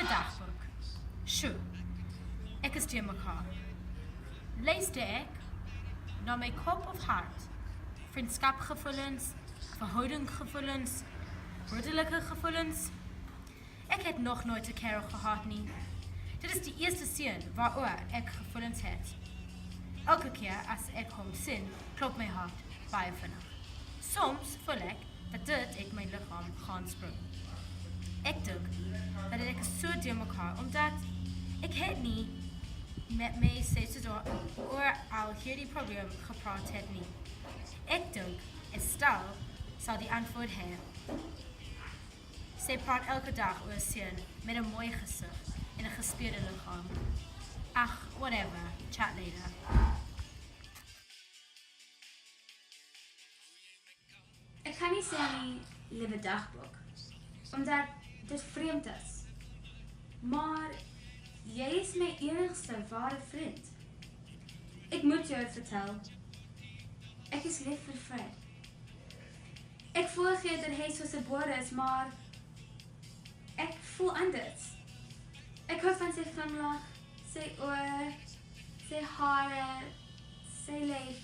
Liewe dagboek. Sjoe, ek is teen mekaar. Luister ek na my kop of hart, vriendskapgevoelens, verhoudinggevoelens, broederlike gevoelens. Ek het nog nooit 'n kerel gehad nie. Dit is die eerste seun waaroor ek gevoelens het. Elke keer as ek hom sien, klop my hart baie vinnig. Soms voel ek dat dit uit my liggaam gaan spring. Ek dink dat ek is so deur mekaar omdat ek het nie met my susser oor al hierdie probleem gepraat het nie. Ek dink Estelle sal die antwoord hê. Sy praat elke dag oor 'n seun met 'n mooi gesig en 'n gespierde liggaam. Ag, whatever, chat later. Ek kan nie sê aan die liewe dagboek, omdat dit vreemd is. Maar jy is my enigste ware vriend. Ek moet jou vertel. Ek is lief vir Fred. Ek voorgee dat hy soos gebore is, maar ek voel anders. Ek hou van sy glimlach, sy oor, sy hare, sy lyf,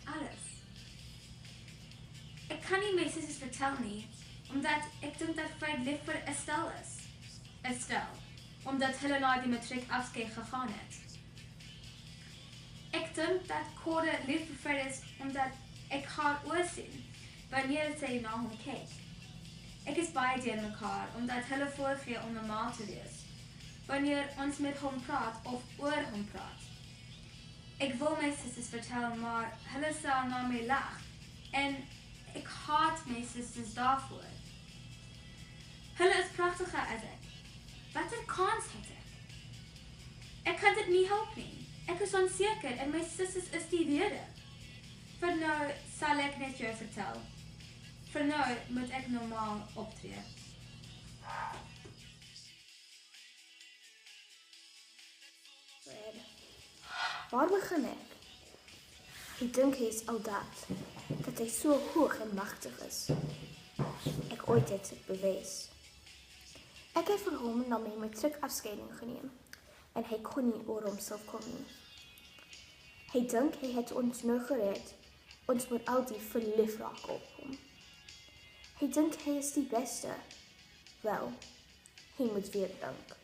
alles. Ek kan nie my susters vertel nie, omdat ek dink dat Fred lief vir Estelle is. Estelle, omdat hulle na die matriek afskeid gegaan het. Ek dink dat Cora lief vir Fred is, omdat ek haar oorsien, wanneer sy na hom kyk. Ek is baie deur mekaar, omdat hulle voorgee om normaal te wees, wanneer ons met hom praat of oor hom praat. Ek wil my susters vertel, maar hulle sal na my lag, en ek haat my susters daarvoor. Hulle is pragtiger as ek. Wat 'n kans het ek? Ek kan dit nie help nie. Ek is onseker en my susters is die rede. Vir nou sal ek net jou vertel. Vir nou moet ek normaal optree. Fred, waar begin ek? Ek dink hy is al dat hy so hoog en magtig is. Ek ooit het dit bewys. Ek het vir hom na my matriekafskeiding geneem en hy kon nie oor homself kom nie. Hy dink hy het ons nou gered, ons moet altyd verlief raak op hom. Hy dink hy is die beste. Wel, hy moet weer dink.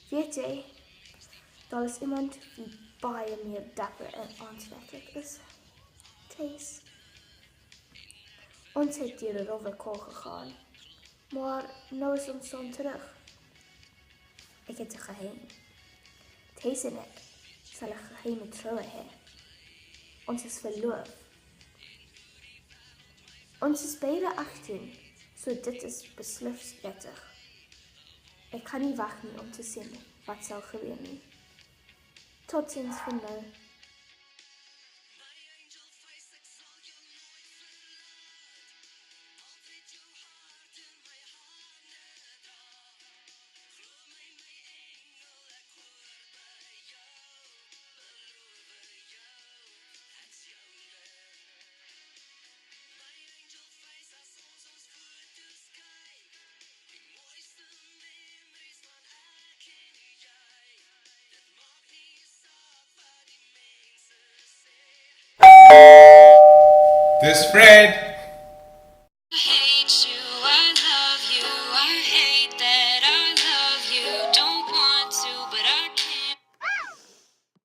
Weet jy, daar is iemand wie baie meer dapper en aantrekkelijk is. Kees. Ons het deur 'n rowwe kool gegaan, maar nou is ons son terug. Ek het 'n geheim. Kees en ek sal 'n geheime troue hê. Ons is verloof. Ons is beide 18, so dit is beslis wettig. Ek kan nie wag nie om te sien wat sal gebeur nie. Totsiens vir nou. Dis Fred.